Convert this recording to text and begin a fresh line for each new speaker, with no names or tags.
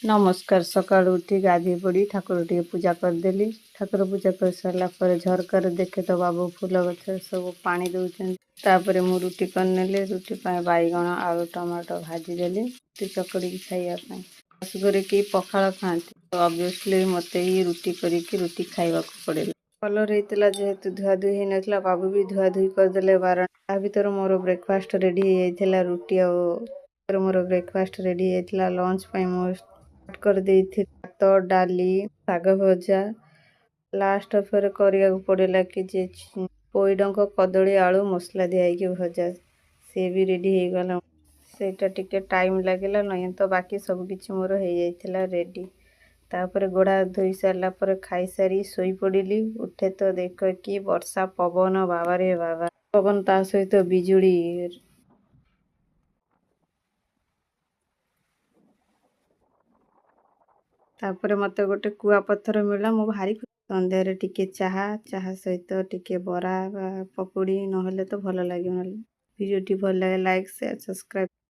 नमस्कार सकाळୁ उठी गाधी पड़ी ठाकुर टे पूजा करदेली। ठाकुर पूजा कर सारा पर झरकार देखे तो बाबू फूल गछ सब पानी दौरान। तापर मु रुटी करनेले रुटी बैगण आलू टमाटो भाजी देली रुटी चकड़ी खाइबा शाशुघरे कि पखाल खाती तो ऑब्वियसली मते ही रुटी करिकी रुटी खाइबा पड़ेला। कलर होता जेहेतु धुआ धुई हो नाला बाबू भी धुआ धुई करदे बारण ता भर मोर ब्रेकफास्ट रेडी हो रुटी और मोर ब्रेकफास्ट रेडी होता लंच मो कर देथि भात डाली शाग भजा लास्ट फेर करिया पड़ेला कि जे पोईडंक कदली आलू मसला दिखाई भजा से भी रेडी हो गला सेटा टिके टाइम लगेला नहीं तो बाकी सब किछि मोर हो जाइथिला रेडी। तापर गोड़ा धोई सारा पर खाई सारी सोई पड़िली उठे तो देख कि वर्षा पवन बाबा रे बाबा पवन ता सहित बिजुड़ी। तापर मते गोटे कुआ पत्थर मिला मो भारी संध्यारे टिके चाहा चाहा सहित टिके बरा पकुड़ी नहले तो भल लगे। भिडियोटी भल लगे लाइक शेयर सब्सक्राइब।